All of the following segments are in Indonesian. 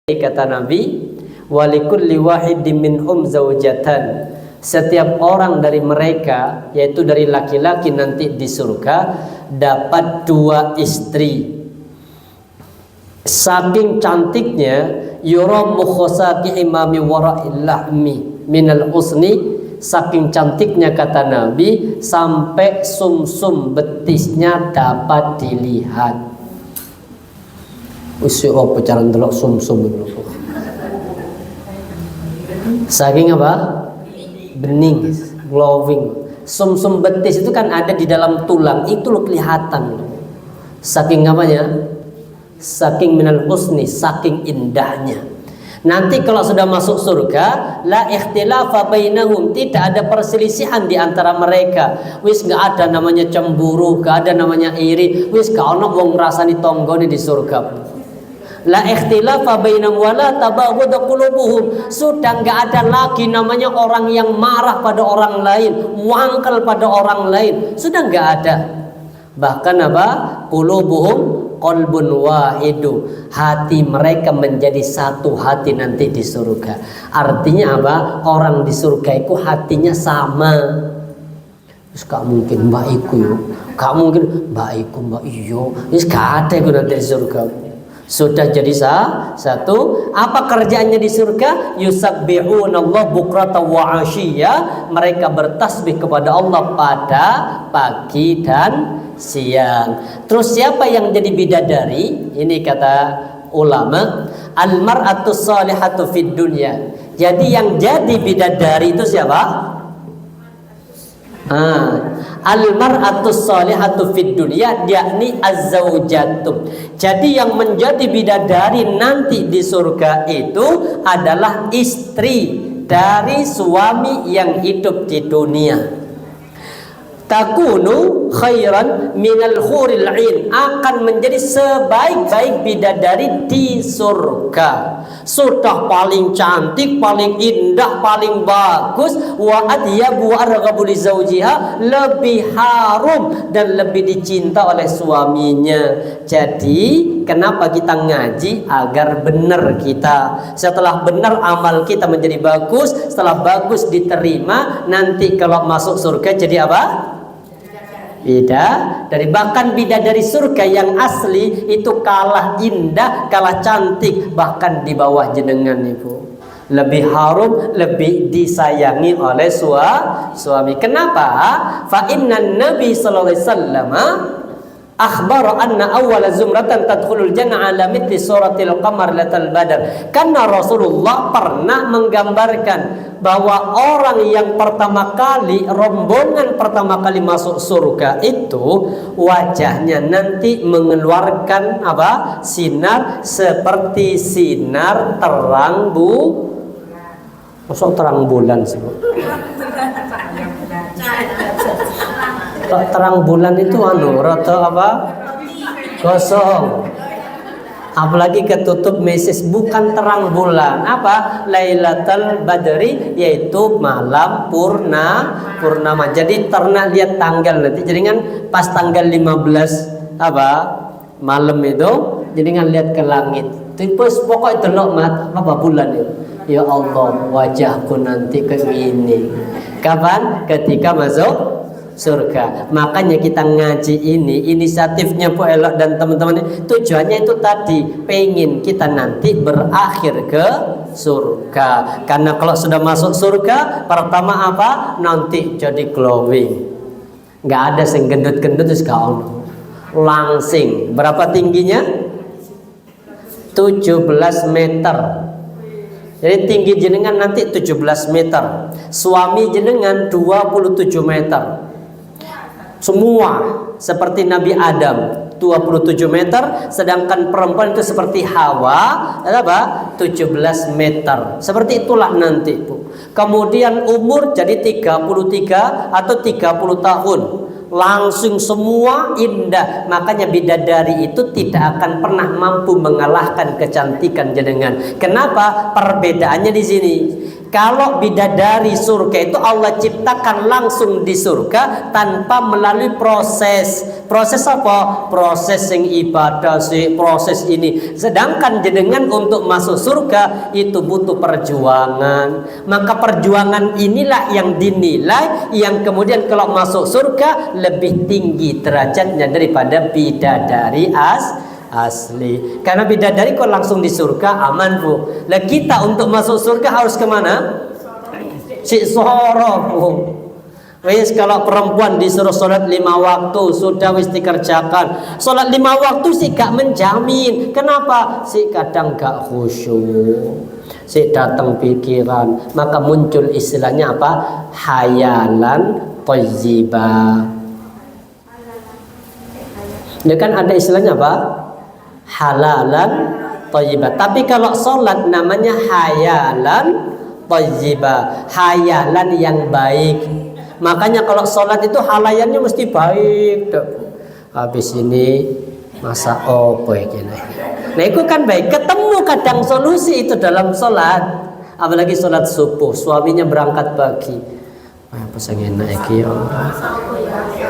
Kata Nabi, walikulli wahidin minhum zaujatan. Setiap orang dari mereka, yaitu dari laki-laki nanti di surga, dapat 2 istri. Saking cantiknya, yura mukhosaki imami wara'il lahmi minal usni. Saking cantiknya kata Nabi, sampai sumsum betisnya dapat dilihat. Usi apa cara ndelok sumsum itu? Saking apa? Bening, glowing. Sumsum betis itu kan ada di dalam tulang, itu lo kelihatan. Saking apanya? Saking minal husni, saking indahnya. Nanti kalau sudah masuk surga, la ikhtilafa bainahum, tidak ada perselisihan di antara mereka. Wis gak ada namanya cemburu, gak ada namanya iri, wis gak ono wong ngrasani tonggone di surga. La ikhtilafa bainahum wala tabaghud qulubuhum. Sudah enggak ada lagi namanya orang yang marah pada orang lain, wangkel pada orang lain. Sudah enggak ada. Bahkan apa? Qulubuhum qalbun wahidu. Hati mereka menjadi satu hati nanti di surga. Artinya apa? Orang di surga itu hatinya sama. Terus gak mungkin mbak iku yo. Gak mungkin mbak iku mbak iyo. Wis gak ada iku nanti di surga. Sudah jadi satu. Apa kerjaannya di surga? Yusabbihunallah bukrata wa ashiya. Mereka bertasbih kepada Allah pada pagi dan siang. Terus siapa yang jadi bidadari? Ini kata ulama, al-mar'atus salihatu fid dunya. Jadi yang jadi bidadari itu siapa? Al-mar'atus salihatu fid dunya, yakni az-zaujatu. Jadi yang menjadi bidadari nanti di surga itu adalah istri dari suami yang hidup di dunia. Takunu khairan minal huril ain, akan menjadi sebaik-baik bidadari di surga. Sudah paling cantik, paling indah, paling bagus. Wa adyabu arghabu li zawjiha, lebih harum dan lebih dicinta oleh suaminya. Jadi kenapa kita ngaji? Agar benar kita. Setelah benar amal kita menjadi bagus, setelah bagus diterima, nanti kalau masuk surga jadi apa? Bidadari. Bahkan bidadari surga yang asli itu kalah indah, kalah cantik, bahkan di bawah jenengan ibu. Lebih harum, lebih disayangi oleh suami. Kenapa? Fa innan Nabi sallallahu alaihi wasallam akhbara anna awwala zumratan tadkhulul jannah ala mithli suratil qamar latal badar. Karena Rasulullah pernah menggambarkan bahwa orang yang pertama kali, rombongan pertama kali masuk surga itu wajahnya nanti mengeluarkan apa? Sinar seperti sinar terang terang bulan sih. Terang bulan itu rata apa? Kosong. Apalagi ketutup meses, bukan terang bulan. Apa? Lailatul Badri, yaitu malam purnama. Jadi pernah lihat tanggal nanti. Jadi kan pas tanggal 15 apa? Malam itu, jadi kan lihat ke langit. Terus pokok delok apa bulan itu. Ya Allah, wajahku nanti kayak gini. Kapan? Ketika masuk surga. Makanya kita ngaji ini, inisiatifnya Bu Elok dan teman-teman, tujuannya itu tadi, pengen kita nanti berakhir ke surga. Karena kalau sudah masuk surga, pertama apa? Nanti jadi glowing. Nggak ada sing gendut-gendut terus gak ono. Langsing. Berapa tingginya? 17 meter. Jadi tinggi jenengan nanti 17 meter. Suami jenengan 27 meter. Semua seperti Nabi Adam 27 meter, sedangkan perempuan itu seperti Hawa apa? 17 meter. Seperti itulah nanti Bu. Kemudian umur jadi 33 atau 30 tahun. Langsung semua indah. Makanya bidadari itu tidak akan pernah mampu mengalahkan kecantikan jenengan. Kenapa? Perbedaannya di sini. Kalau bidadari surga itu Allah ciptakan langsung di surga tanpa melalui proses. Proses apa? Proses yang ibadah sih, proses ini. Sedangkan jenengan untuk masuk surga itu butuh perjuangan. Maka perjuangan inilah yang dinilai, yang kemudian kalau masuk surga lebih tinggi derajatnya daripada bidadari asli. Karena bidadari kok langsung di surga aman bu. Lah kita untuk masuk surga harus kemana? Si soro bu. Wis kalau perempuan disuruh sholat 5 waktu sudah wis dikerjakan. Sholat 5 waktu sih gak menjamin. Kenapa? Si kadang gak khusyuk, si datang pikiran. Maka muncul istilahnya apa? Hayalan thayyibah. Ini kan ada istilahnya apa? Halalan thayyibah. Tapi kalau sholat namanya hayalan thayyibah, hayalan yang baik. Makanya kalau sholat itu halayannya mesti baik. Habis ini masa opo iki. Nah itu kan baik. Ketemu kadang solusi itu dalam sholat. Apalagi sholat subuh, suaminya berangkat pagi. Apa sing enak iki ya.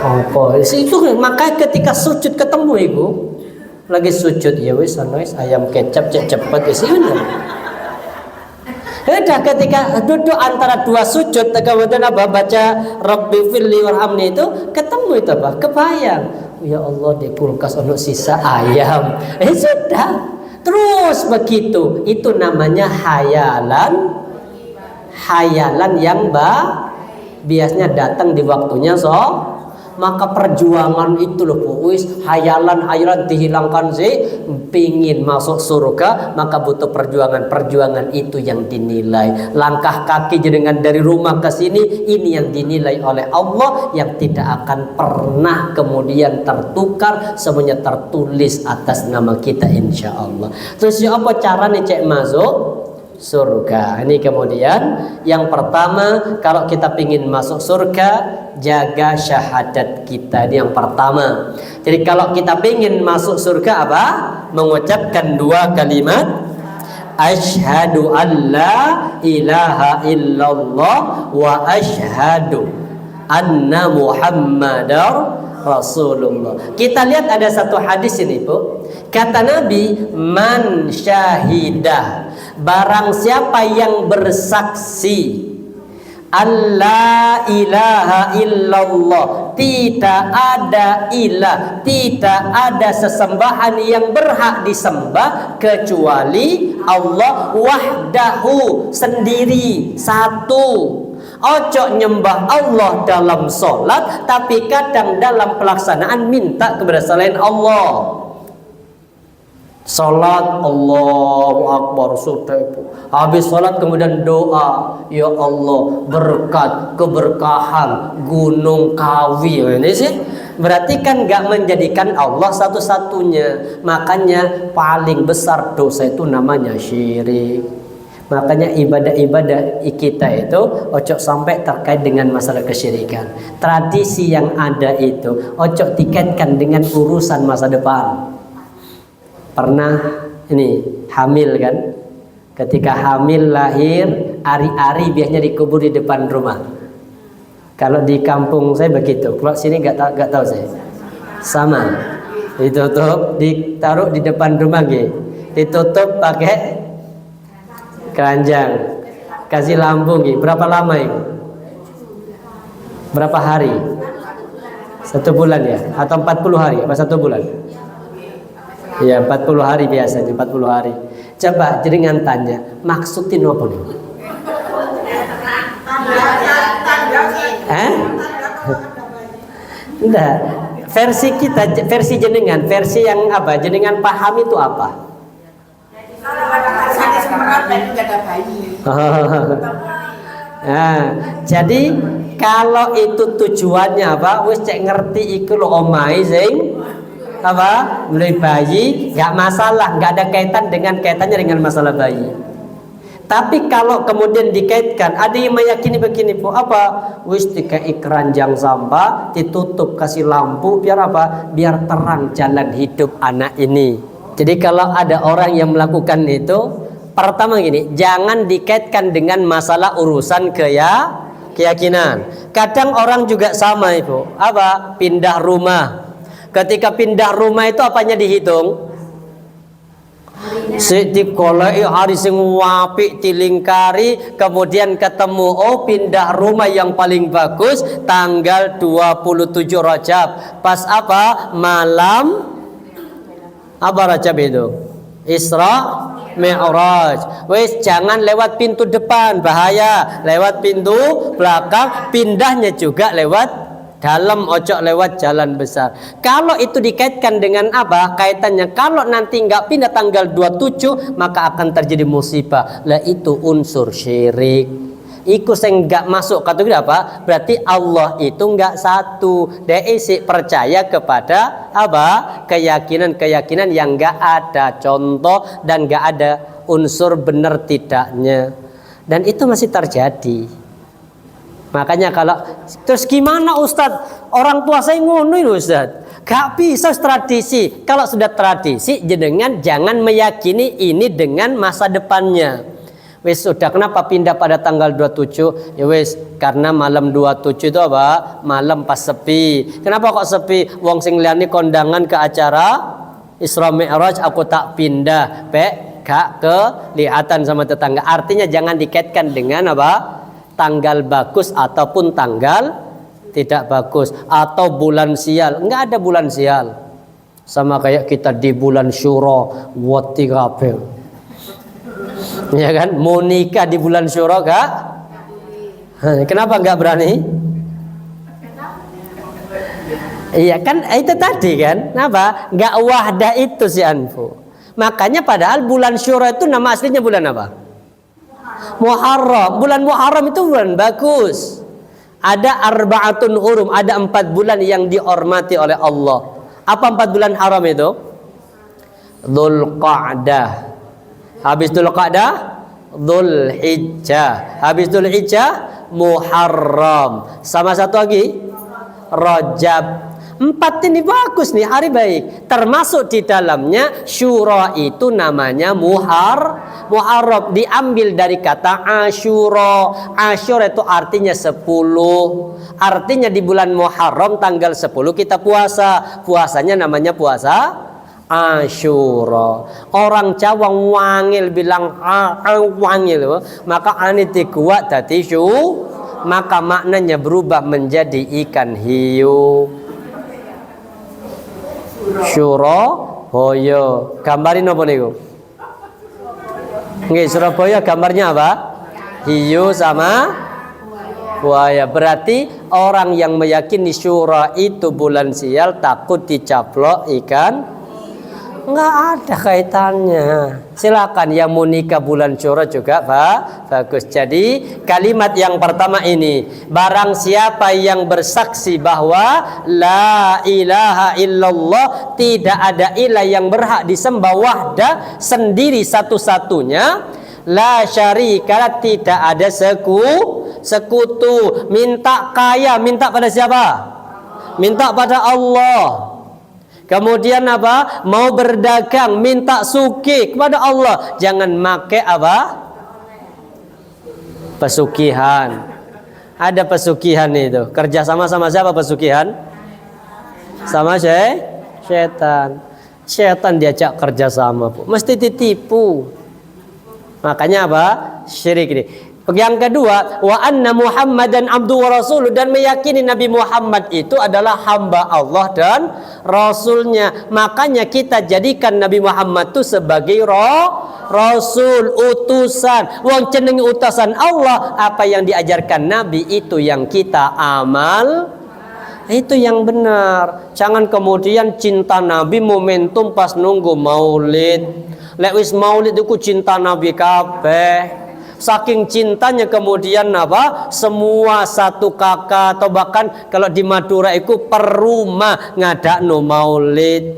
Opo itu maka ketika sujud ketemu ibu lagi sujud ya wis ayam kecap cepet wis udah ketika duduk antara dua sujud kemudian apa baca Rabbi firli warhamni itu ketemu itu apa kebayang ya Allah di kulkas ono sisa ayam sudah terus begitu itu namanya hayalan yang biasanya datang di waktunya maka perjuangan itu loh wis hayalan dihilangkan sih pingin masuk surga maka butuh perjuangan itu yang dinilai langkah kaki jenengan dari rumah ke sini ini yang dinilai oleh Allah yang tidak akan pernah kemudian tertukar semuanya tertulis atas nama kita insya Allah. Terus ya apa caranya cek masuk surga? Ini kemudian yang pertama kalau kita ingin masuk surga jaga syahadat kita, ini yang pertama. Jadi kalau kita ingin masuk surga apa? Mengucapkan 2 kalimat asyhadu an la ilaha illallah wa asyhadu anna muhammadar Rasulullah. Kita lihat ada satu hadis ini bu. Kata Nabi, man syahidah, barang siapa yang bersaksi Allah ilaha illallah, tidak ada ilah, tidak ada sesembahan yang berhak disembah kecuali Allah wahdahu, sendiri, satu. Ojo nyembah Allah dalam sholat, tapi kadang dalam pelaksanaan minta kepada selain Allah. Salat Allahu Akbar sudah ibu. Habis salat kemudian doa, ya Allah berkat keberkahan Gunung Kawi. Ini sih berarti kan gak menjadikan Allah satu-satunya. Makanya paling besar dosa itu namanya syirik. Makanya ibadah-ibadah kita itu ojo sampai terkait dengan masalah kesyirikan. Tradisi yang ada itu ojo dikaitkan dengan urusan masa depan. Pernah ini hamil kan? Ketika hamil lahir, ari-ari biasanya dikubur di depan rumah. Kalau di kampung saya begitu. Kalau sini nggak tahu saya. Sama. Ditutup, ditaruh di depan rumah gitu. Ditutup pakai keranjang. Kasih lampu gitu. Berapa lama itu? Berapa hari? 1 bulan ya? Atau 40 hari? Apa 1 bulan? Ya 40 hari biasanya 40 hari. Coba jenengan tanya maksudin apa nih? Enggak. Versi kita, versi jenengan, versi yang apa? Jenengan paham itu apa? Nah, jadi kalau itu tujuannya apa? Wis cek ngerti iku lo omahe sing apa mulai bayi nggak masalah, nggak ada kaitannya dengan masalah bayi. Tapi kalau kemudian dikaitkan, ada yang meyakini begini bu, apa wis dikai keranjang sampah ditutup kasih lampu biar apa, biar terang jalan hidup anak ini. Jadi kalau ada orang yang melakukan itu Pertama gini, jangan dikaitkan dengan masalah urusan keyakinan. Kadang orang juga sama Ibu. Apa? Pindah rumah. Ketika pindah rumah itu apanya dihitung? Dikolai hari sing wapi tilingkari, kemudian ketemu pindah rumah yang paling bagus tanggal 27 Rajab. Pas apa? Malam apa Rajab itu? Isra Mi'raj. Wes jangan lewat pintu depan, bahaya. Lewat pintu belakang, pindahnya juga lewat dalam, ojo lewat jalan besar. Kalau itu dikaitkan dengan apa? Kaitannya kalau nanti nggak pindah tanggal 27 maka akan terjadi musibah. Lah itu unsur syirik. Iku sing nggak masuk kategori apa? Berarti Allah itu nggak satu. Dia isi percaya kepada apa? Keyakinan-keyakinan yang nggak ada contoh dan nggak ada unsur benar tidaknya. Dan itu masih terjadi. Makanya kalau terus gimana Ustadz? Orang tua saya ngono ini Ustadz. Gak bisa tradisi. Kalau sudah tradisi, jenengan jangan meyakini ini dengan masa depannya. Wes sudah, kenapa pindah pada tanggal 27? Ya wes karena malam 27 itu apa? Malam pas sepi. Kenapa kok sepi? Wong sing liyane kondangan ke acara Isra Mi'raj, aku tak pindah. Gak kelihatan sama tetangga. Artinya jangan dikaitkan dengan apa? Tanggal bagus ataupun tanggal tidak bagus, atau bulan sial. Enggak ada bulan sial. Sama kayak kita di bulan Syuro, wati kabeh. Ya kan? Mau nikah di bulan Syuro Kak? Kenapa enggak berani? Iya kan, itu tadi kan. Kenapa? Enggak wahdah itu si Anfu. Makanya padahal bulan Syuro itu nama aslinya bulan apa? Muharram. Bulan Muharram itu bulan bagus. Ada arba'atun hurum, ada 4 bulan yang dihormati oleh Allah. Apa 4 bulan haram itu? Dzulqa'dah. Habis Dzulqa'dah, Dzulhijjah. Habis Dzulhijjah, Muharram. Sama satu lagi, Rajab. 4 ini bagus nih, hari baik. Termasuk di dalamnya Syura itu namanya Muharram, diambil dari kata Asyura. Asyura itu artinya 10. Artinya di bulan Muharram tanggal 10 kita puasa. Puasanya namanya puasa Asyura. Orang Jawa wangil bilang wangil, maka aniti kuat dadi maka maknanya berubah menjadi ikan hiu. Surabaya. Gambarin apa niku? Nggih, Surabaya gambarnya apa? Hiu sama buaya. Berarti orang yang meyakini Syura itu bulan sial takut dicaplok ikan. Enggak ada kaitannya. Silakan yang mau nikah bulan Syura juga bagus. Jadi kalimat yang pertama ini, barang siapa yang bersaksi bahwa la ilaha illallah, tidak ada ilah yang berhak disembah wahdah sendiri satu-satunya, la syarika, tidak ada sekutu. Minta kaya, minta pada siapa? Minta pada Allah. Kemudian apa? Mau berdagang, minta sugih kepada Allah. Jangan make apa? Pesugihan. Ada pesugihan itu. Kerja sama siapa pesugihan? Sama setan. Setan diajak kerja sama, Bu. Mesti ditipu. Makanya apa? Syirik ini. Yang kedua, wa anna Muhammadan abdu wa rasuluh, dan meyakini Nabi Muhammad itu adalah hamba Allah dan Rasulnya. Makanya kita jadikan Nabi Muhammad itu sebagai Rasul, utusan. Wong jeneng utusan Allah, apa yang diajarkan Nabi itu yang kita amal. Itu yang benar. Jangan kemudian cinta Nabi momentum pas nunggu maulid. Lek wis maulid iku cinta Nabi kabeh. Saking cintanya kemudian apa? Semua satu kakak, atau bahkan kalau di Madura itu perumah ngadakno maulid.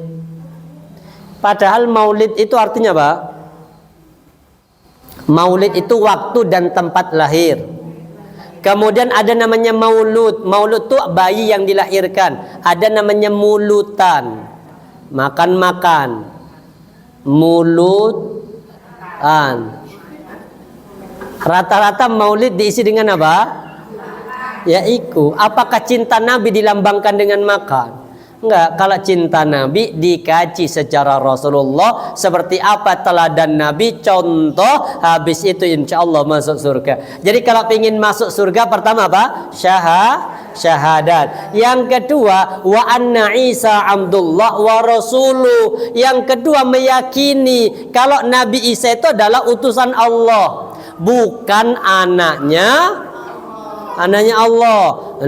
Padahal maulid itu artinya apa? Maulid itu waktu dan tempat lahir. Kemudian ada namanya maulud. Maulud itu bayi yang dilahirkan. Ada namanya mulutan. Makan-makan. Mulutan. Rata-rata maulid diisi dengan apa? Ya iku. Apakah cinta Nabi dilambangkan dengan makan? Enggak, kalau cinta Nabi dikaji secara Rasulullah seperti apa teladan Nabi, contoh, habis itu insya Allah masuk surga. Jadi kalau ingin masuk surga pertama apa? Syahadat. Yang kedua, wa anna Isa Abdullah wa Rasuluh. Yang kedua, meyakini kalau Nabi Isa itu adalah utusan Allah, bukan anaknya Allah.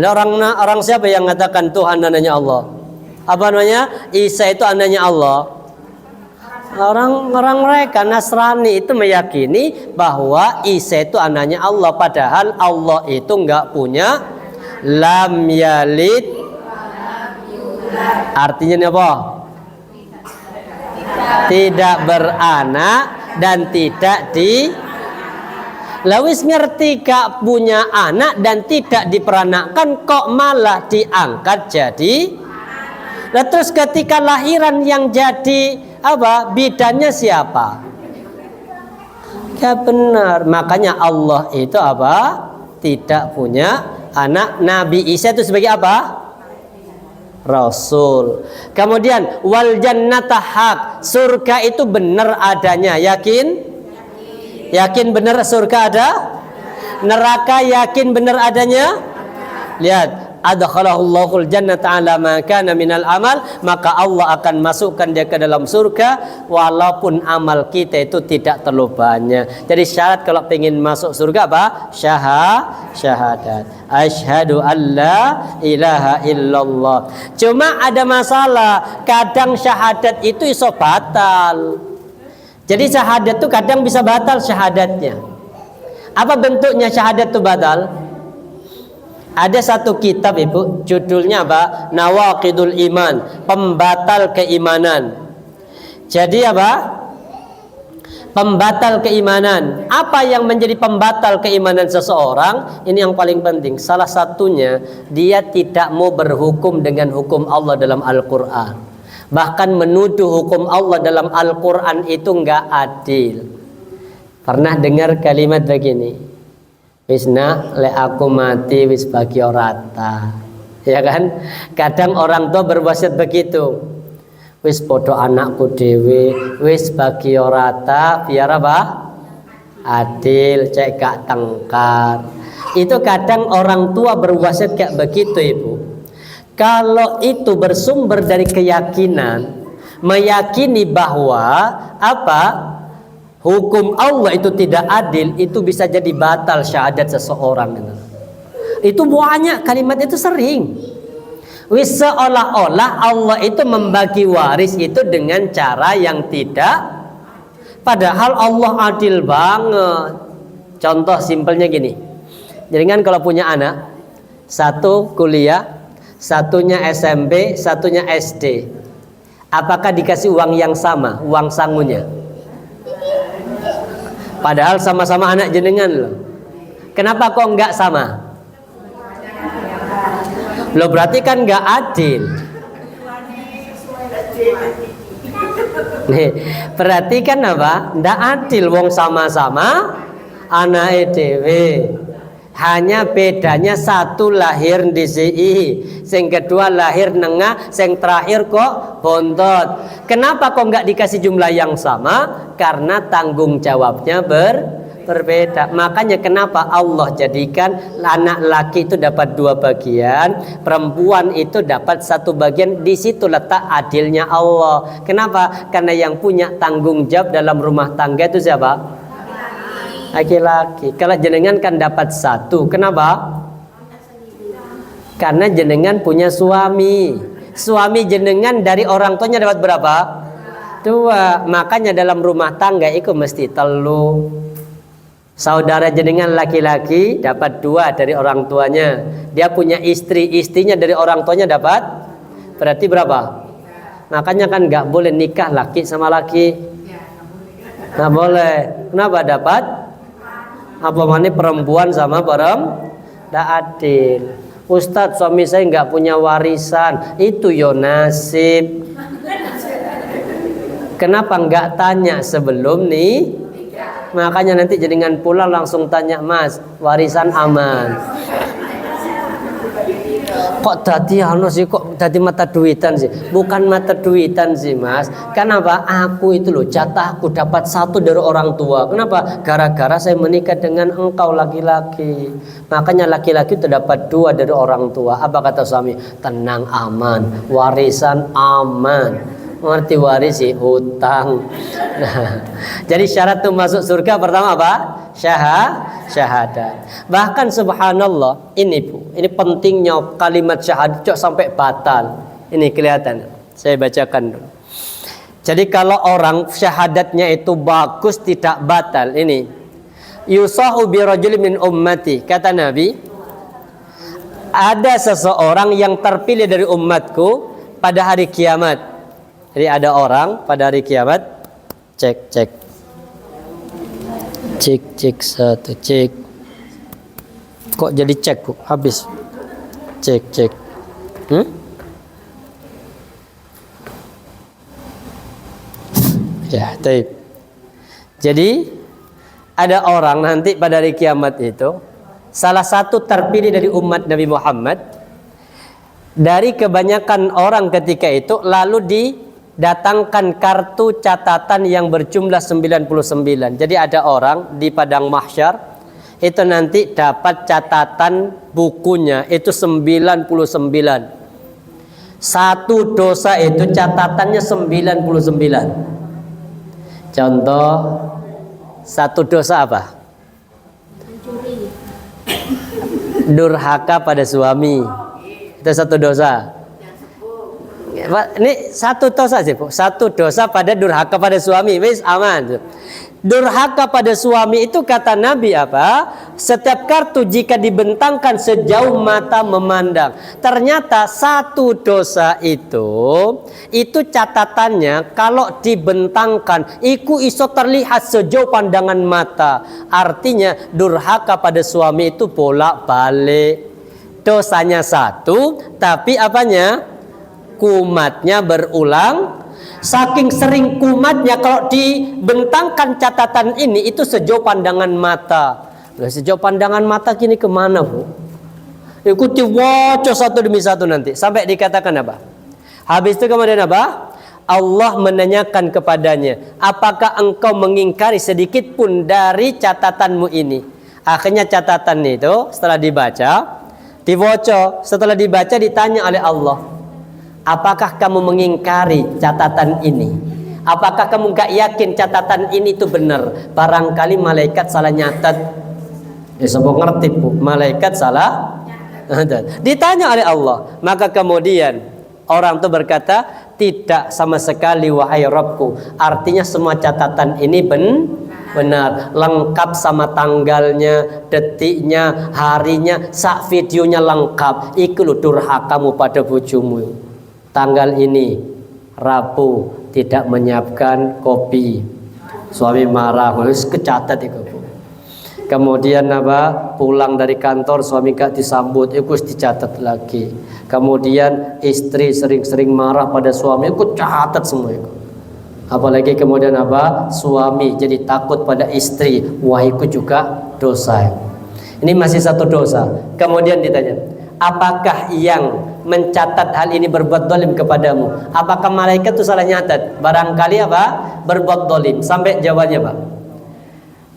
Orang siapa yang mengatakan Tuhan anaknya Allah? Apa namanya? Isa itu anaknya Allah. Orang mereka Nasrani itu meyakini bahwa Isa itu anaknya Allah, padahal Allah itu enggak punya lam yalid. Artinya apa? Tidak beranak dan tidak di. Lawis ngerti gak punya anak dan tidak diperanakkan, kok malah diangkat jadi. Nah terus ketika lahiran yang jadi apa? Bidannya siapa? Ya benar. Makanya Allah itu apa? Tidak punya anak. Nabi Isa itu sebagai apa? Rasul. Kemudian wal jannata haq. Surga itu benar adanya. Yakin? Yakin benar surga ada? Neraka yakin benar adanya? Lihat. Adkhalahul jannata ala ma kana minal amal, maka Allah akan masukkan dia ke dalam surga walaupun amal kita itu tidak terlalu banyak. Jadi syarat kalau pengen masuk surga apa? Syahadat. Asyhadu alla ilaha illallah. Cuma ada masalah, kadang syahadat itu iso batal. Jadi syahadat itu kadang bisa batal syahadatnya. Apa bentuknya syahadat itu batal? Ada satu kitab Ibu, judulnya apa? Nawaqidul Iman, pembatal keimanan. Jadi apa? Pembatal keimanan. Apa yang menjadi pembatal keimanan seseorang? Ini yang paling penting. Salah satunya, dia tidak mau berhukum dengan hukum Allah dalam Al-Quran. Bahkan menuduh hukum Allah dalam Al-Quran itu enggak adil. Pernah dengar kalimat begini? Wis nak, le aku mati wis bagi rata. Ya kan? Kadang orang tua berwasiat begitu. Wis podo anakku dewe, wis bagi rata biar apa? Adil, cek gak tengkar. Itu kadang orang tua berwasiat kayak begitu Ibu. Kalau itu bersumber dari keyakinan, meyakini bahwa apa? Hukum Allah itu tidak adil, itu bisa jadi batal syahadat seseorang. Itu banyak kalimat itu sering. Wis seolah-olah Allah itu membagi waris itu dengan cara yang tidak. Padahal Allah adil banget. Contoh simpelnya gini. Jadi kan kalau punya anak, satu kuliah, satunya SMP, satunya SD. Apakah dikasih uang yang sama, uang sangunya? Padahal sama-sama anak jenengan loh. Kenapa kok enggak sama? Loh berarti kan enggak adil. Nih, berarti kan apa? Enggak adil wong sama-sama anak dhewe. Hanya bedanya satu lahir di sini, sing kedua lahir nengah, sing terakhir kok bontot. Kenapa kok nggak dikasih jumlah yang sama? Karena tanggung jawabnya berbeda. Makanya kenapa Allah jadikan anak laki itu dapat 2 bagian, perempuan itu dapat 1 bagian. Di situ letak adilnya Allah. Kenapa? Karena yang punya tanggung jawab dalam rumah tangga itu siapa? Laki-laki. Kalau jenengan kan dapat 1. Kenapa? Karena jenengan punya suami. Suami jenengan dari orang tuanya dapat berapa? 2. Makanya dalam rumah tangga itu mesti telu. Saudara jenengan laki-laki dapat 2 dari orang tuanya. Dia punya istri, istrinya dari orang tuanya dapat berarti berapa? Makanya kan nggak boleh nikah laki sama laki. Nggak boleh. Kenapa dapat? Apa mana perempuan sama perempuan? Tidak adil. Ustadz, suami saya nggak punya warisan. Itu yo nasib. Kenapa nggak tanya sebelum nih? Makanya nanti jenengan pulang langsung tanya, Mas, warisan aman. Kok tadi sih, kok tadi mata duitan sih? Bukan mata duitan sih, Mas. Kenapa? Aku itu loh, jatahku dapat 1 dari orang tua. Kenapa? Gara-gara saya menikah dengan engkau laki-laki. Makanya laki-laki itu dapat 2 dari orang tua. Apa kata suami? Tenang, aman, warisan aman. Mengerti waris sih, hutang. Nah, jadi syarat tuh masuk surga pertama apa? Syahadat. Bahkan subhanallah, ini Bu, ini pentingnya kalimat syahadat sampai batal. Ini kelihatan. Saya bacakan dulu. Jadi kalau orang syahadatnya itu bagus tidak batal, ini yusahu bi rajulin min ummati, kata Nabi, ada seseorang yang terpilih dari umatku pada hari kiamat. Jadi ada orang pada hari kiamat, cek 1, cek. Kok jadi cek Bu? Habis. Cek. Ya, taib. Jadi ada orang nanti pada hari kiamat itu, salah satu terpilih dari umat Nabi Muhammad. Dari kebanyakan orang ketika itu lalu datangkan kartu catatan yang berjumlah 99. Jadi ada orang di padang mahsyar itu nanti dapat catatan bukunya itu 99. Satu dosa itu catatannya 99. Contoh, satu dosa apa? Durhaka pada suami. Itu satu dosa. Ini satu dosa sih Bu. Satu dosa pada durhaka pada suami, wis aman. Durhaka pada suami itu kata Nabi apa? Setiap kartu jika dibentangkan sejauh mata memandang. Ternyata satu dosa itu catatannya kalau dibentangkan iku iso terlihat sejauh pandangan mata. Artinya durhaka pada suami itu bolak-balik. Dosanya satu, tapi apanya? Kumatnya berulang. Saking sering kumatnya kalau dibentangkan catatan ini itu sejauh pandangan mata. Nah, sejauh pandangan mata kini kemana Bu? Ikuti wajah satu demi satu nanti sampai dikatakan apa? Habis itu kemudian apa? Allah menanyakan kepadanya, apakah engkau mengingkari sedikit pun dari catatanmu ini? Akhirnya catatan itu setelah dibaca, setelah dibaca ditanya oleh Allah, apakah kamu mengingkari catatan ini? Apakah kamu gak yakin catatan ini itu benar? Barangkali malaikat salah nyatat. Ya sebab ngerti Bu, malaikat salah nyatat. Ditanya oleh Allah. Maka kemudian orang itu berkata, tidak sama sekali wahai Rabbku. Artinya semua catatan ini benar, lengkap sama tanggalnya, detiknya, harinya, sak videonya lengkap. Iku lho durhakamu pada bojomu. Tanggal ini Rabu tidak menyiapkan kopi, suami marah, harus kecatat itu. Kemudian apa? Pulang dari kantor suami gak disambut, itu dicatat lagi. Kemudian istri sering-sering marah pada suami, itu catat semua itu. Apalagi kemudian apa? Suami jadi takut pada istri, wah itu juga dosa. Ini masih satu dosa. Kemudian ditanya, apakah yang mencatat hal ini berbuat dolim kepadamu? Apakah malaikat itu salah nyatat? Barangkali apa? Berbuat dolim. Sampai jawabannya Pak,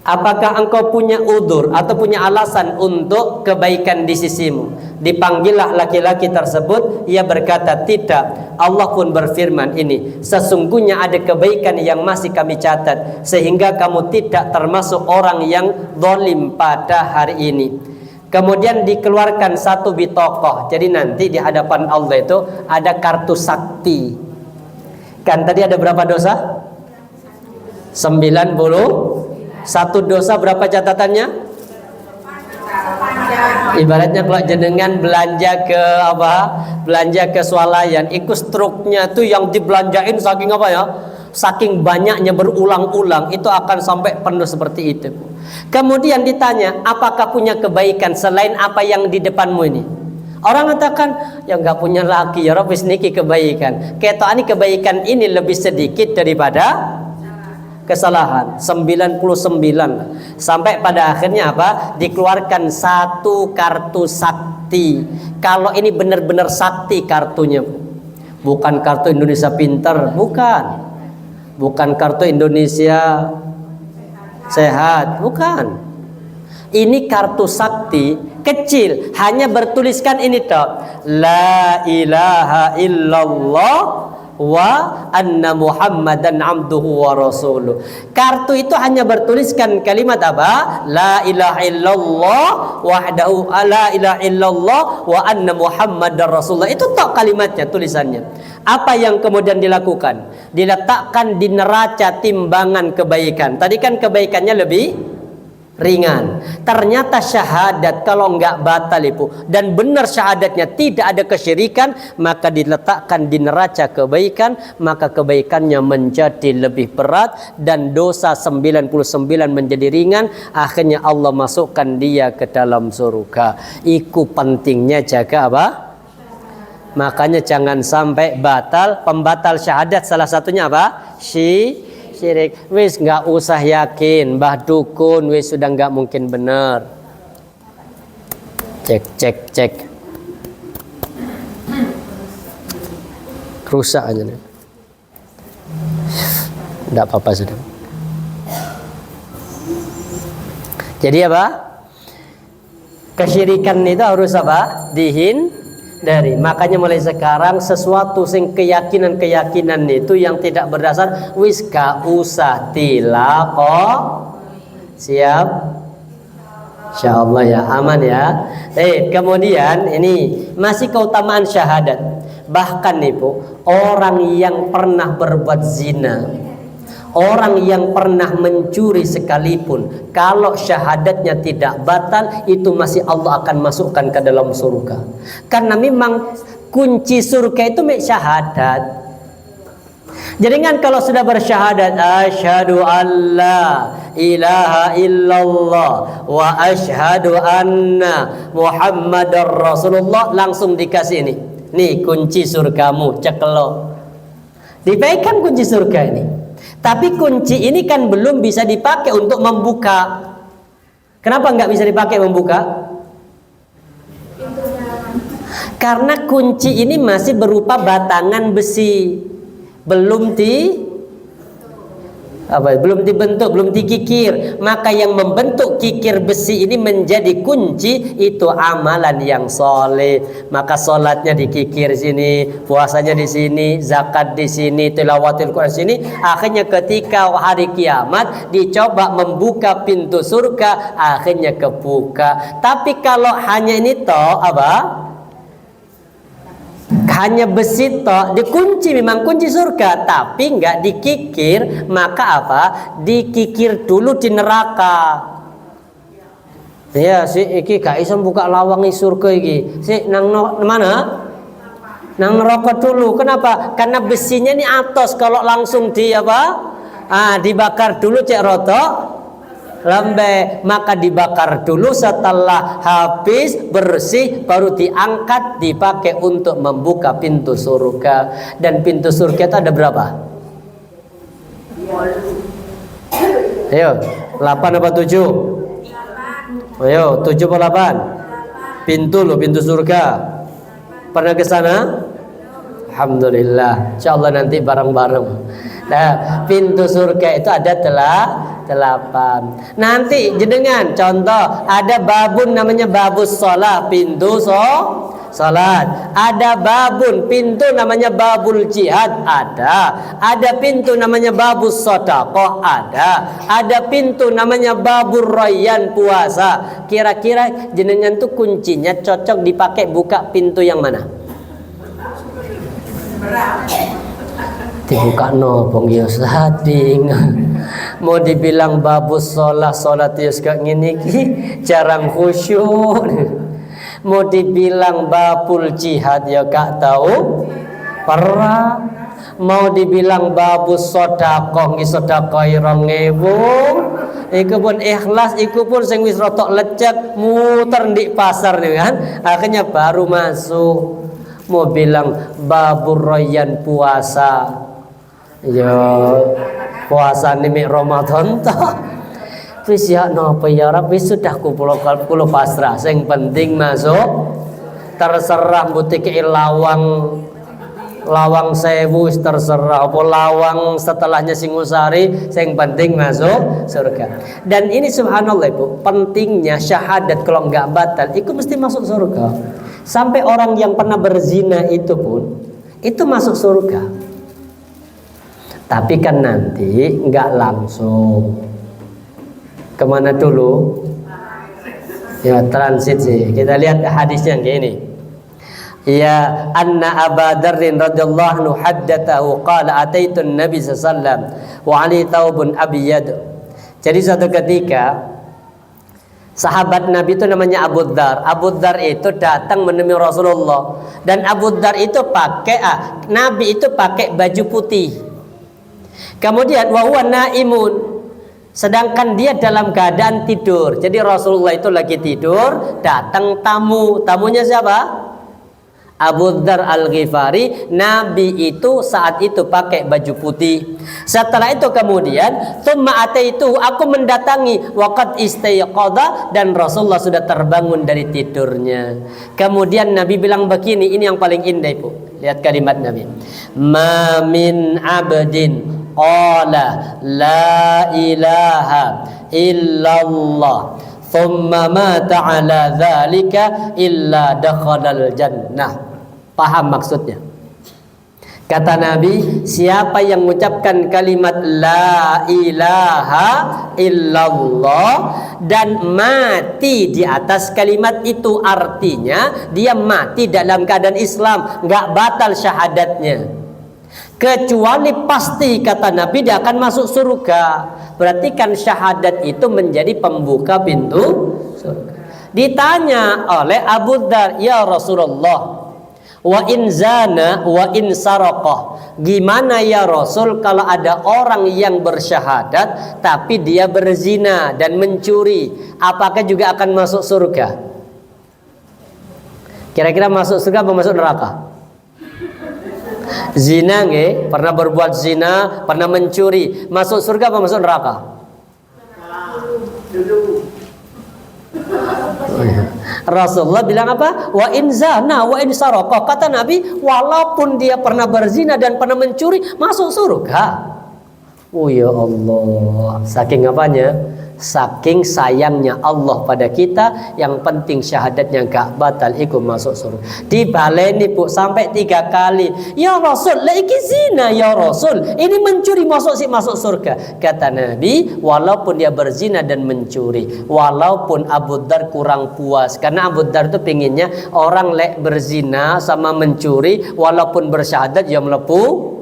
apakah engkau punya udzur atau punya alasan untuk kebaikan di sisimu? Dipanggillah laki-laki tersebut, ia berkata tidak. Allah pun berfirman ini, sesungguhnya ada kebaikan yang masih kami catat, sehingga kamu tidak termasuk orang yang zalim pada hari ini. Kemudian dikeluarkan satu bitokoh. Jadi nanti di hadapan Allah itu ada kartu sakti. Kan tadi ada berapa dosa? 90. Satu dosa berapa catatannya? Ibaratnya kalau jenengan belanja ke apa? Belanja ke swalayan, ikut struknya tuh yang dibelanjain saking apa ya? Saking banyaknya berulang-ulang itu akan sampai penuh seperti itu. Kemudian ditanya, apakah punya kebaikan selain apa yang di depanmu ini? Orang katakan, ya nggak punya lagi ya Rob, niki kebaikan. Ketokani kebaikan ini lebih sedikit daripada kesalahan 99 sampai pada akhirnya apa? Dikeluarkan satu kartu sakti. Kalau ini benar-benar sakti kartunya, bukan kartu Indonesia Pintar, bukan kartu Indonesia Sehat, bukan. Ini kartu sakti kecil, hanya bertuliskan ini toh, la ilaha illallah wa anna Muhammadan abduhu wa rasuluh. Kartu itu hanya bertuliskan kalimat apa? La ilaha illallah wahdahu, la ilaha illallah wa anna Muhammadar rasulullah. Itu tok kalimatnya, tulisannya. Apa yang kemudian dilakukan? Diletakkan di neraca timbangan kebaikan. Tadi kan kebaikannya lebih ringan. Ternyata syahadat kalau enggak batal itu dan benar syahadatnya tidak ada kesyirikan, maka diletakkan di neraca kebaikan, maka kebaikannya menjadi lebih berat dan dosa 99 menjadi ringan. Akhirnya Allah masukkan dia ke dalam surga. Iku pentingnya jaga apa? Makanya jangan sampai batal. Pembatal syahadat salah satunya apa? Syirik. Wis nggak usah yakin, Mbah Dukun wis sudah nggak mungkin benar. Cek. Rusak aja nih. Nggak apa-apa sudah. Jadi apa? Kesyirikan itu harus apa? Dari. Makanya mulai sekarang sesuatu sing keyakinan itu yang tidak berdasar wis gak usah tilaqo. Siap? Insyaallah ya, aman ya. Kemudian ini masih keutamaan syahadat. Bahkan Ibu, orang yang pernah berbuat zina, orang yang pernah mencuri sekalipun, kalau syahadatnya tidak batal, itu masih Allah akan masukkan ke dalam surga. Karena memang kunci surga itu syahadat. Jadi kan kalau sudah bersyahadat, asyhadu alla ilaha illallah wa asyhadu anna Muhammadar Rasulullah, langsung dikasih ini. Nih kunci surgamu, cekelo. Dipegang kunci surga ini. Tapi kunci ini kan belum bisa dipakai untuk membuka. Kenapa nggak bisa dipakai membuka? Karena kunci ini masih berupa batangan besi, belum dibentuk, belum dikikir. Maka yang membentuk kikir besi ini menjadi kunci, itu amalan yang soleh. Maka sholatnya dikikir sini, puasanya di sini, zakat di sini, tilawatil Quran sini. Akhirnya ketika hari kiamat dicoba membuka pintu surga, akhirnya kebuka. Tapi kalau hanya ini toh apa? Hanya besi toh, dikunci, memang kunci surga, tapi nggak dikikir, maka apa? Dikikir dulu di neraka. Ya, si iki gak iso buka lawang surga iki. Si nang mana? Nang neraka dulu. Kenapa? Karena besinya ini atos, kalau langsung di apa? Dibakar dulu cek roto lembe, maka dibakar dulu, setelah habis bersih baru diangkat dipakai untuk membuka pintu surga. Dan pintu surga itu ada berapa? Ayo, 8 apa 7? Ayo, 7 apa 8? Pintu loh, pintu surga. Pernah ke sana? Alhamdulillah. Insyaallah nanti bareng-bareng. Nah, pintu surga itu ada 8. Nanti jenengan contoh, ada babun namanya babus sholat, pintu sholat. Ada babun, pintu namanya babul jihad, ada pintu namanya babus sedekah, ada pintu namanya babur rayyan, puasa. Kira-kira jenengan tuh kuncinya cocok dipakai buka pintu yang mana? Dibuka nopong ya Ustaz, mau dibilang babus sholat ya gak ngene iki, jarang khusyuk. Mau dibilang babul jihad ya gak tahu perang. Mau dibilang babus sedekah nggih sedekah 2000, iku pun ikhlas, iku pun sing wis rotok lecet muter di pasar nih kan, akhirnya baru masuk. Mau bilang babur rayyan, puasa, yo puasa nih Ramadan toh. Wis ya napa ya Rabbi sudah kulo pasrah. Sing penting masuk. Terserah butike lawang sewu terserah apa lawang setelahnya Singosari, yang penting masuk surga. Dan ini subhanallah Ibu, pentingnya syahadat kalau nggak batal itu mesti masuk surga. Sampai orang yang pernah berzina itu pun itu masuk surga. Tapi kan nanti nggak langsung. Kemana dulu? Ya transit sih. Kita lihat hadisnya kayak ini. Ya anna Abu Dzar radhiyallahu anhu haddatsahu qala ataitu an-nabi sallallahu alaihi wasallam wa ali taubun abyad. Jadi suatu ketika sahabat Nabi itu namanya Abu Dzar. Abu Dzar itu datang menemui Rasulullah dan Abu Dzar itu pakai Nabi itu pakai baju putih. Kemudian wa huwa naimun, sedangkan dia dalam keadaan tidur. Jadi Rasulullah itu lagi tidur, datang tamu. Tamunya siapa? Abu Dzar Al-Ghifari. Nabi itu saat itu pakai baju putih. Setelah itu kemudian tsumma ataitu, aku mendatangi waqad istayqadha, dan Rasulullah sudah terbangun dari tidurnya. Kemudian Nabi bilang begini, ini yang paling indah Ibu. Lihat kalimat Nabi. Ma min abdin qala la ilaha illallah thumma mata ala dzalika illa dakhalal jannah. Paham maksudnya? Kata Nabi, siapa yang mengucapkan kalimat la ilaha illallah dan mati di atas kalimat itu, artinya dia mati dalam keadaan Islam, nggak batal syahadatnya. Kecuali pasti kata Nabi dia akan masuk surga. Berarti kan syahadat itu menjadi pembuka pintu surga. Ditanya oleh Abu Dzar, ya Rasulullah, wa in zana wa in saraqah, gimana ya Rasul kalau ada orang yang bersyahadat tapi dia berzina dan mencuri, apakah juga akan masuk surga? Kira-kira masuk surga atau masuk neraka? Zina nggih, pernah berbuat zina, pernah mencuri, masuk surga apa masuk neraka? Rasulullah bilang apa? Wa in zana wa in saraqah. Kata Nabi, walaupun dia pernah berzina dan pernah mencuri, masuk surga. Oh ya Allah, saking apanya? Saking sayangnya Allah pada kita, yang penting syahadatnya gak batal, ikut masuk surga. Dibaleni Bu sampai 3 kali. Ya Rasul, la iki zina ya Rasul. Ini mencuri masuk surga. Kata Nabi, walaupun dia berzina dan mencuri, walaupun Abu Dzar kurang puas, karena Abu Dzar itu pinginnya orang lek berzina sama mencuri, walaupun bersyahadat ya melepuh.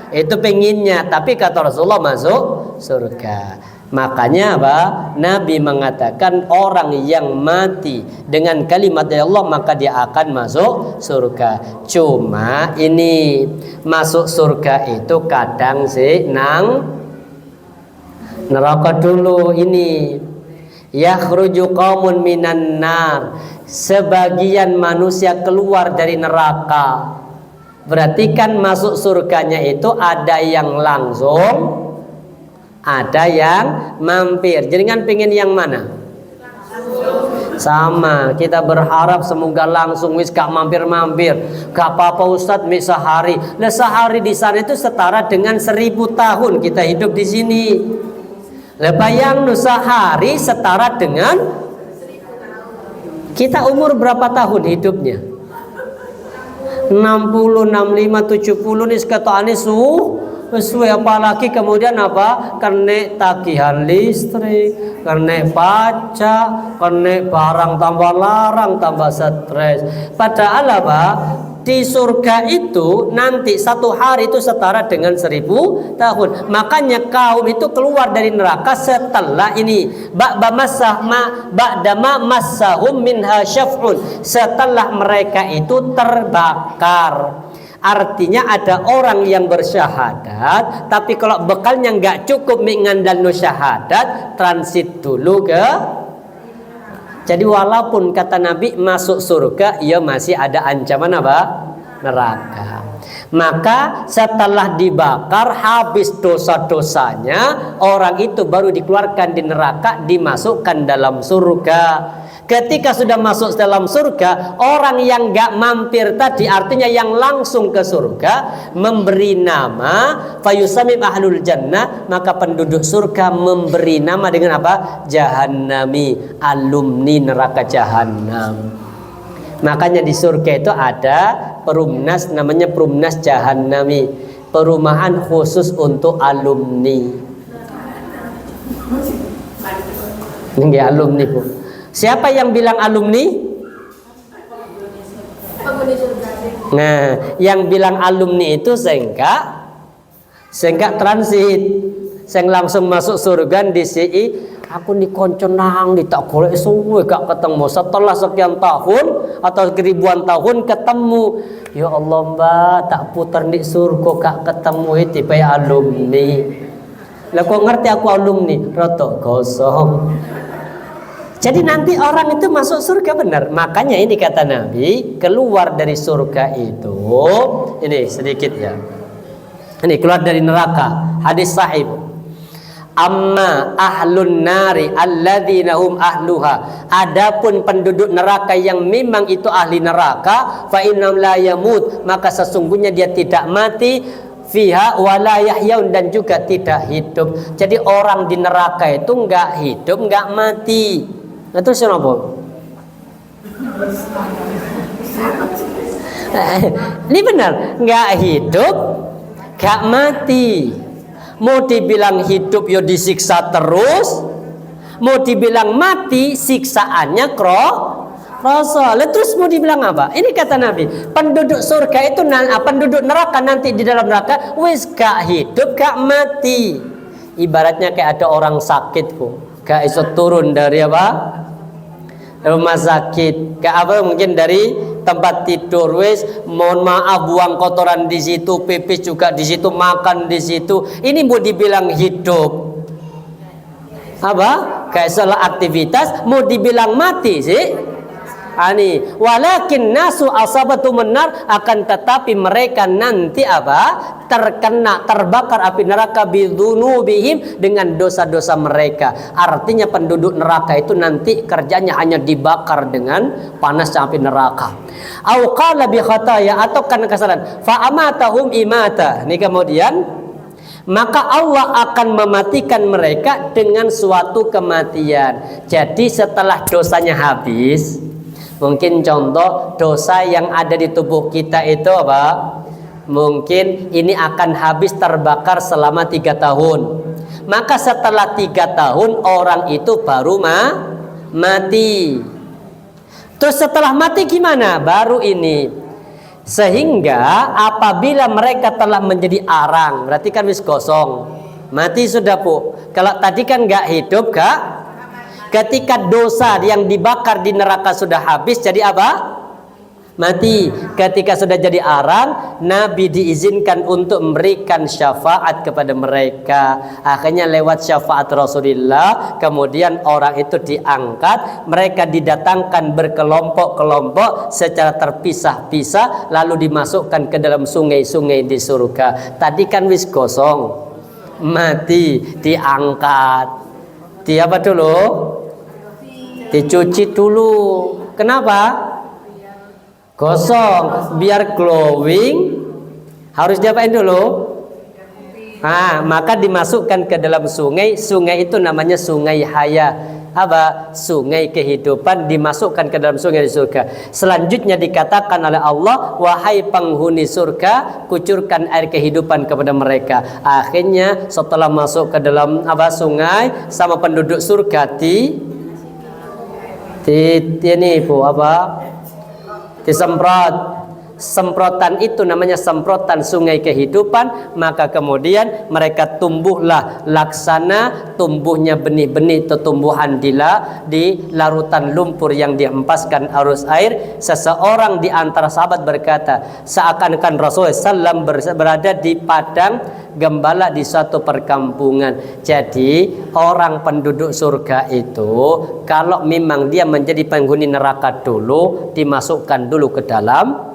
Itu penginnya, tapi kata Rasulullah masuk surga. Makanya apa? Nabi mengatakan orang yang mati dengan kalimat ya Allah maka dia akan masuk surga. Cuma ini masuk surga itu kadang sih nang neraka dulu. Ini yakhruju qaumun minan nar, sebagian manusia keluar dari neraka. Berarti kan masuk surganya itu ada yang langsung, ada yang mampir. Jenengan pengen yang mana? Sama, kita berharap semoga langsung, wis gak mampir-mampir. Gak apa-apa Ustadz, mik sehari. Nah sehari di sana itu setara dengan 1000 tahun kita hidup di sini. Lah bayang sehari setara dengan kita umur berapa tahun hidupnya? 60, 65, 70 nih seketane sesuai, apalagi kemudian apa? Kena tagihan listrik, kena pajak, kena barang tambah larang, tambah stres. Padahal apa? Di surga itu nanti 1 hari itu setara dengan 1000 tahun. Makanya kaum itu keluar dari neraka setelah ini ba'dama massahum minha syaf'un, setelah mereka itu terbakar. Artinya ada orang yang bersyahadat, tapi kalau bekalnya nggak cukup mengandalkan syahadat, transit dulu ke. Jadi walaupun kata Nabi masuk surga, ya masih ada ancaman apa? neraka. Maka setelah dibakar habis dosa-dosanya, orang itu baru dikeluarkan di neraka, dimasukkan dalam surga. Ketika sudah masuk dalam surga, orang yang gak mampir tadi, artinya yang langsung ke surga, memberi nama fayusamim ahlul jannah, maka penduduk surga memberi nama dengan apa? Jahannami, alumni neraka jahanam. Makanya di surga itu ada perumnas, namanya perumnas jahannami, perumahan khusus untuk alumni. Ini alumni, Bu. Siapa yang bilang alumni? Nah, yang bilang alumni itu sehingga transit, sing langsung masuk surga di CI. Aku nih konco nang tak golek suwe gak ketemu. Setelah sekian tahun atau ribuan tahun ketemu. Ya Allah Mbak, tak putar di surga gak ketemu itu ya alumni. Lah kok ngerti aku alumni? Rotok gosong. Jadi nanti orang itu masuk surga benar. Makanya ini kata Nabi, keluar dari surga itu, ini sedikit ya. Ini keluar dari neraka. Hadis sahih. Amma ahlun nari alladzina hum ahluha. Adapun penduduk neraka yang memang itu ahli neraka, fa innam la yamut, maka sesungguhnya dia tidak mati, fiha wala yahyaun, dan juga tidak hidup. Jadi orang di neraka itu enggak hidup, enggak mati. Nah, terus kenapa? Ini benar, nggak hidup, nggak mati. Mau dibilang hidup ya disiksa terus, mau dibilang mati siksaannya kroso. Terus mau dibilang apa? Ini kata Nabi, penduduk surga itu, penduduk neraka nanti di dalam neraka wis gak hidup, gak mati. Ibaratnya kayak ada orang sakit, Bu. Gak iso turun dari apa? Rumah sakit. Gak apa, mungkin dari tempat tidur. Wes, mohon maaf, buang kotoran di situ, pipis juga di situ, makan di situ. Ini mau dibilang hidup apa? Kayak salah aktivitas. Mau dibilang mati sih? Ani, walakin nasu asabatu menar, akan tetapi mereka nanti apa? Terkena, terbakar api neraka bidzunubihim, dengan dosa-dosa mereka. Artinya penduduk neraka itu nanti kerjanya hanya dibakar dengan panas api neraka. Au qala bi khataya, atau karena kesalahan. Fa amatahum imata. Ini kemudian maka Allah akan mematikan mereka dengan suatu kematian. Jadi setelah dosanya habis, mungkin contoh dosa yang ada di tubuh kita itu apa? Mungkin ini akan habis terbakar selama 3 tahun. Maka setelah 3 tahun orang itu baru mati. Terus setelah mati gimana? Baru ini. Sehingga apabila mereka telah menjadi arang, berarti kan wis gosong, mati sudah, Bu. Kalau tadi kan nggak hidup, Kak. Ketika dosa yang dibakar di neraka sudah habis, jadi apa? Mati. Ketika sudah jadi arang, Nabi diizinkan untuk memberikan syafaat kepada mereka. Akhirnya lewat syafaat Rasulullah, kemudian orang itu diangkat, mereka didatangkan berkelompok-kelompok secara terpisah-pisah, lalu dimasukkan ke dalam sungai-sungai di surga. Tadi kan wis gosong, mati, diangkat. Di apa dulu? Dicuci dulu. Kenapa? Gosong, biar glowing. Harus diapain dulu? Maka dimasukkan ke dalam sungai. Sungai itu namanya sungai haya. Apa? Sungai kehidupan, dimasukkan ke dalam sungai di surga. Selanjutnya dikatakan oleh Allah, wahai penghuni surga, kucurkan air kehidupan kepada mereka. Akhirnya setelah masuk ke dalam sungai, sama penduduk surga ini Bu disemprot. Semprotan itu namanya semprotan sungai kehidupan. Maka kemudian mereka tumbuhlah laksana tumbuhnya benih-benih tumbuhan di larutan lumpur yang dihempaskan arus air. Seseorang di antara sahabat berkata, seakan-akan Rasulullah SAW berada di padang gembala di suatu perkampungan. Jadi orang penduduk surga itu, kalau memang dia menjadi penghuni neraka dulu, dimasukkan dulu ke dalam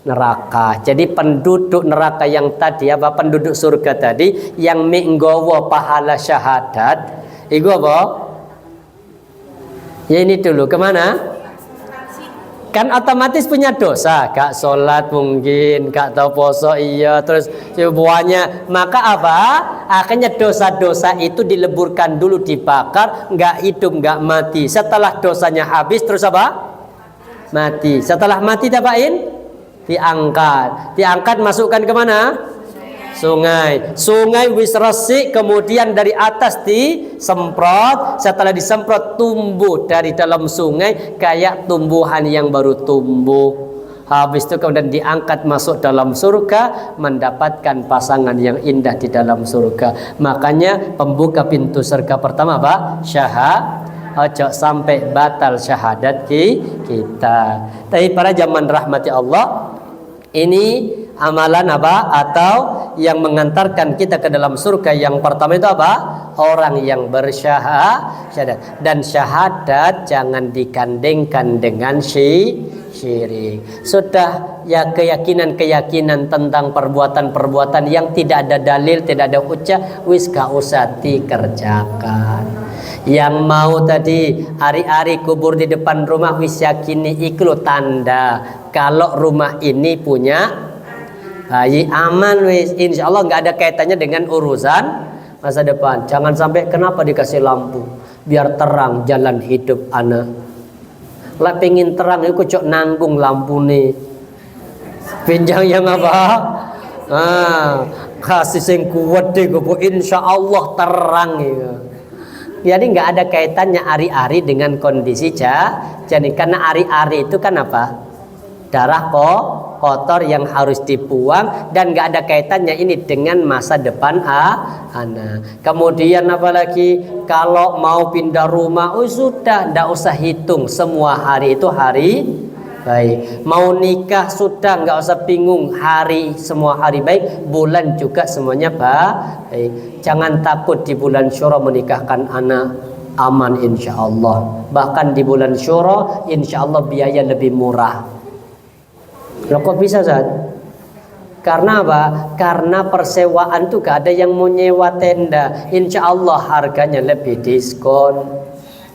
neraka. Jadi penduduk neraka yang tadi apa, penduduk surga tadi yang menggawa pahala syahadat, itu apa? Ya ini dulu kemana? Kan otomatis punya dosa, gak sholat mungkin, gak tahu poso iya, terus semuanya. Maka apa? Akhirnya dosa-dosa itu dileburkan dulu, dibakar, gak hidup, gak mati. Setelah dosanya habis, terus apa? Mati. Setelah mati tapain? Diangkat masukkan kemana? Sungai. Sungai wis resik, kemudian dari atas disemprot. Setelah disemprot tumbuh dari dalam sungai kayak tumbuhan yang baru tumbuh. Habis itu kemudian diangkat masuk dalam surga, mendapatkan pasangan yang indah di dalam surga. Makanya pembuka pintu surga pertama apa? Ojo sampai batal syahadat kita. Tapi pada zaman rahmati Allah, ini amalan apa? Atau yang mengantarkan kita ke dalam surga yang pertama itu apa? Orang yang bersyahadat. Dan syahadat jangan digandengkan dengan syirik. Sudah ya, keyakinan-keyakinan tentang perbuatan-perbuatan yang tidak ada dalil, tidak ada hujjah, wis gak usah dikerjakan. Yang mau tadi ari-ari kubur di depan rumah, wis yakini iku tanda kalau rumah ini punya bayi, aman wis, insya Allah nggak ada kaitannya dengan urusan masa depan. Jangan sampai kenapa dikasih lampu biar terang jalan hidup anak. Lah pengen terang itu cok nanggung lampu nih. Pinjang yang apa? Kasih sing kuat deh, insya Allah terang ya. Jadi nggak ada kaitannya ari-ari dengan kondisi jadi karena ari-ari itu kan apa? Darah kotor yang harus dibuang, dan nggak ada kaitannya ini dengan masa depan anak. Kemudian apalagi kalau mau pindah rumah, sudah nggak usah hitung, semua hari itu hari baik. Mau nikah sudah nggak usah bingung, hari semua hari baik, bulan juga semuanya baik. Jangan takut di bulan Syuro menikahkan anak, aman insya Allah. Bahkan di bulan Syuro insya Allah biaya lebih murah. Loh kok bisa Zat? Karena apa? Karena persewaan tuh gak ada yang mau nyewa tenda. Insya Allah harganya lebih diskon.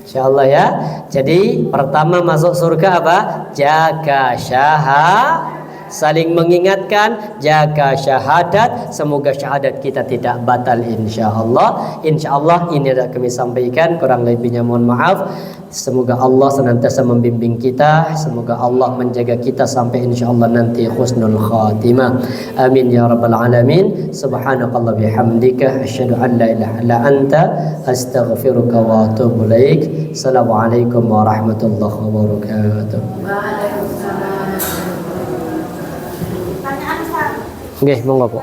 Insya Allah ya. Jadi pertama masuk surga apa? Jaga syahadat. Saling mengingatkan, jaga syahadat. Semoga syahadat kita tidak batal insya Allah. Insya Allah ini yang kami sampaikan, kurang lebihnya mohon maaf. Semoga Allah senantiasa membimbing kita. Semoga Allah menjaga kita sampai insya Allah nanti husnul khatimah. Amin ya rabbal alamin. Subhanakallah bihamdika asyhadu an la ilaha illa anta astaghfiruka wa atubu ilaik. Assalamualaikum warahmatullahi wabarakatuh. Oke, monggo Bu.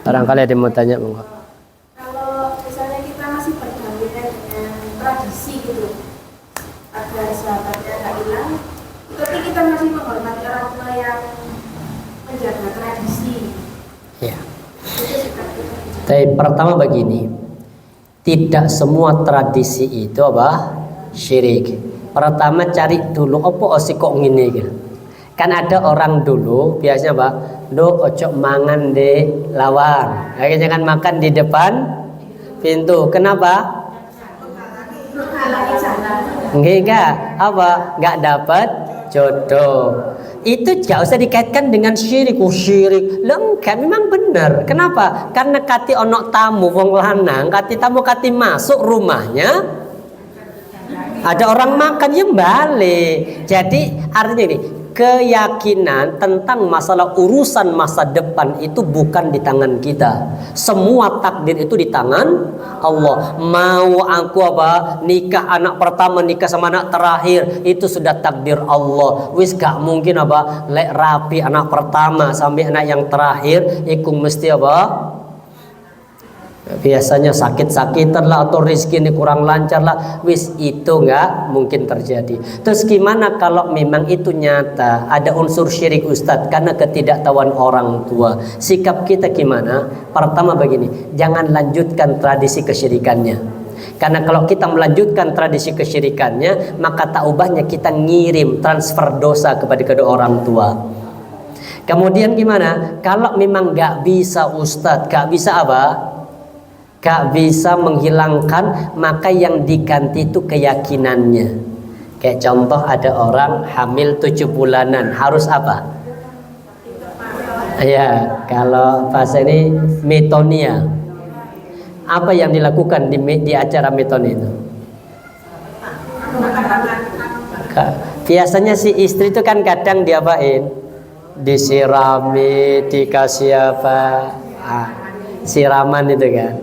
Barangkali ada yang mau tanya, monggo. Kalau misalnya kita masih berdampingan dengan tradisi gitu, agar sahabatnya nggak hilang, tapi kita masih menghormati orang tua yang menjaga tradisi. Ya. Tapi pertama begini, tidak semua tradisi itu apa? Syirik. Pertama cari dulu apa sih kok ngene gitu. Kan ada orang dulu biasanya Pak, ojo mangan di lawang. Akhirnya jangan makan di depan pintu. Kenapa? Enggak, apa? Enggak dapat jodoh. Itu gak usah dikaitkan dengan syirik. Syirik. Enggak, memang benar. Kenapa? Karena kati onok tamu wong lanang, kati tamu kati masuk rumahnya, ada orang makan yang balik. Jadi artinya ini, keyakinan tentang masalah urusan masa depan itu bukan di tangan kita. Semua takdir itu di tangan Allah. Mau aku apa nikah anak pertama, nikah sama anak terakhir, itu sudah takdir Allah. Wis gak mungkin apa lek rapi anak pertama sampai anak yang terakhir iku mesti apa biasanya sakit-sakitan lah atau rezeki ini kurang lancar lah, wis itu nggak mungkin terjadi. Terus gimana kalau memang itu nyata ada unsur syirik Ustadz karena ketidaktahuan orang tua, sikap kita gimana? Pertama begini, jangan lanjutkan tradisi kesyirikannya, karena kalau kita melanjutkan tradisi kesyirikannya maka tak ubahnya kita ngirim transfer dosa kepada kedua orang tua. Kemudian gimana? Kalau memang nggak bisa Ustadz, nggak bisa apa? Nggak bisa menghilangkan, maka yang diganti itu keyakinannya. Kayak contoh ada orang hamil 7 bulanan, harus apa? Ya, kalau bahasa ini metonia. Apa yang dilakukan di acara metoni itu? Biasanya si istri itu kan kadang diapain? Disirami, dikasih apa? Siraman itu kan.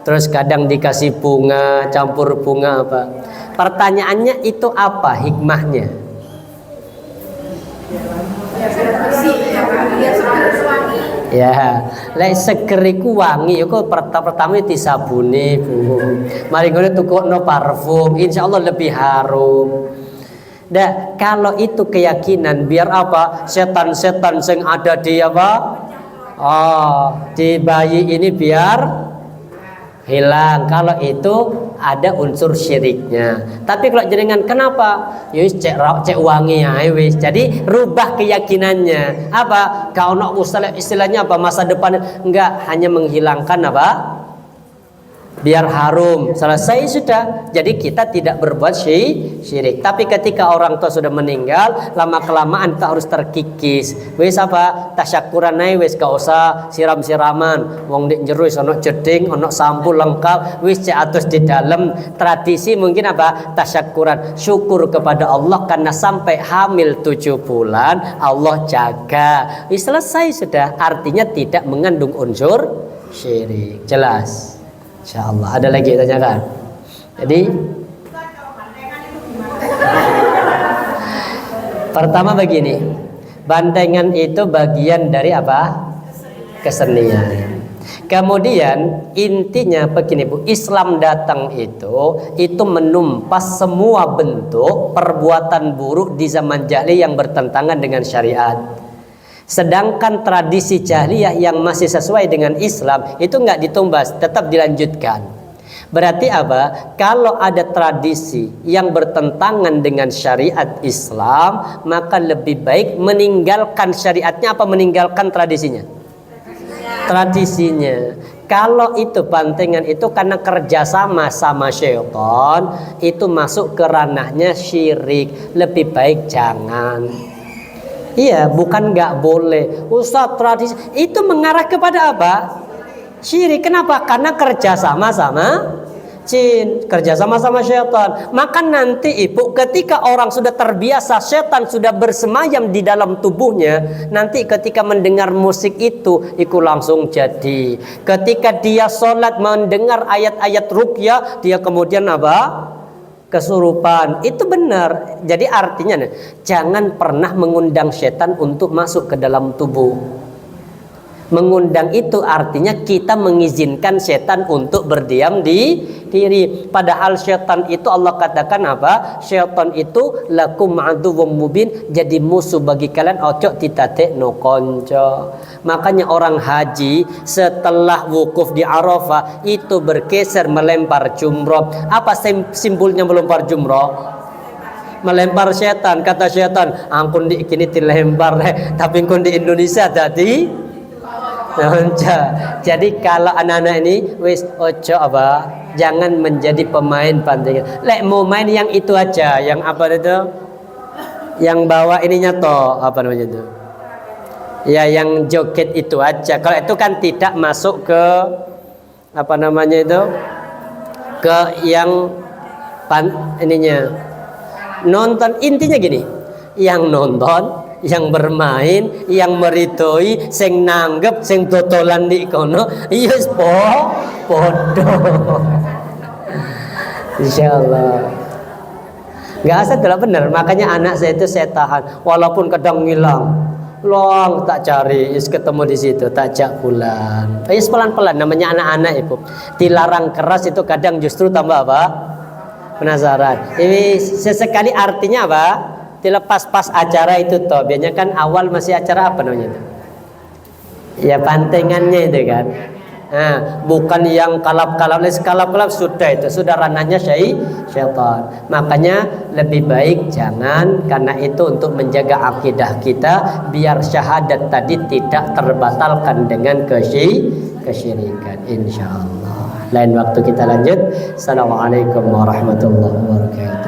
Terus kadang dikasih bunga, campur bunga apa. Pertanyaannya itu apa hikmahnya? Ya, lek seger iku wangi, kok pertama disabuni, Bu. Mari ngono tukokno parfum, insyaallah lebih harum. Nah, kalau itu keyakinan biar apa? Setan-setan yang ada di apa? Di bayi ini biar hilang. Kalau itu ada unsur syiriknya. Tapi kalau jenengan kenapa? Yus cek wangi ya wis. Jadi rubah keyakinannya. Apa? Kau nak istilahnya apa? Masa depan enggak hanya menghilangkan apa? Biar harum, selesai sudah. Jadi kita tidak berbuat syirik. Tapi ketika orang tua sudah meninggal, lama kelamaan kita harus terkikis. Wis apa? Tasyakuran ae wis, gak usah siram-siraman. Wong dik jero ono jeding, ono sampo lengkap, wis cek atus di dalam. Tradisi mungkin apa? Tasyakuran, syukur kepada Allah karena sampai hamil 7 bulan Allah jaga. Wis selesai sudah. Artinya tidak mengandung unsur syirik. Jelas? Insyaallah. Ada lagi tanyakan. Jadi pertama begini, bantengan itu bagian dari apa? Kesenian. Kemudian intinya begini Bu, Islam datang itu menumpas semua bentuk perbuatan buruk di zaman jahiliyah yang bertentangan dengan syariat. Sedangkan tradisi jahiliyah yang masih sesuai dengan Islam itu nggak ditumbas, tetap dilanjutkan. Berarti apa? Kalau ada tradisi yang bertentangan dengan syariat Islam, maka lebih baik meninggalkan syariatnya apa meninggalkan tradisinya? Tradisinya. Kalau itu bantengan itu karena kerjasama sama syaitan, itu masuk ke ranahnya syirik. Lebih baik jangan. Iya, bukan nggak boleh. Ustaz, tradisi itu mengarah kepada apa? Syirik. Kenapa? Karena kerjasama sama jin, kerjasama sama syaitan. Maka nanti ibu, ketika orang sudah terbiasa, syaitan sudah bersemayam di dalam tubuhnya. Nanti ketika mendengar musik itu langsung jadi. Ketika dia sholat mendengar ayat-ayat ruqyah, dia kemudian apa? Kesurupan. Itu benar. Jadi artinya jangan pernah mengundang setan untuk masuk ke dalam tubuh. Mengundang itu artinya kita mengizinkan setan untuk berdiam di diri. Padahal setan itu Allah katakan apa? Setan itu lakum aduwwum mubin, jadi musuh bagi kalian, ojo ditatekno konco. Makanya orang haji setelah wukuf di Arafah itu bergeser melempar jumroh. Apa simbolnya melempar jumroh? Melempar setan. Kata setan, ampun di kini dilempar tapi kun di Indonesia tadi. Jadi kalau anak-anak ini wis ojo apa, jangan menjadi pemain bantengan. Lek mau main yang itu aja, yang apa itu? Yang bawa ininya toh, apa namanya itu? Ya yang joget itu aja. Kalau itu kan tidak masuk ke apa namanya itu? Ke yang ininya. Nonton, intinya gini. Yang nonton, yang bermain, yang meridoi, sing nanggep, sing dodolan di kono, iya podo. Insyaallah. Nggak asal kalau benar. Makanya anak saya itu saya tahan, walaupun kadang ngilang, long tak cari, is ketemu di situ, tak jak pulang. Is pelan-pelan, namanya anak-anak ibu. Dilarang keras itu kadang justru tambah apa? Penasaran. Ini sesekali artinya apa? Dilepas pas acara itu toh, biasanya kan awal masih acara apa namanya itu? Ya bantengannya itu kan. Nah, bukan yang kalap-kalap, kalap-kalap sudah itu sudah ranahnya syaitan. Makanya lebih baik jangan, karena itu untuk menjaga akidah kita biar syahadat tadi tidak terbatalkan dengan kesyirikan, insyaallah. Lain waktu kita lanjut. Assalamualaikum warahmatullahi wabarakatuh.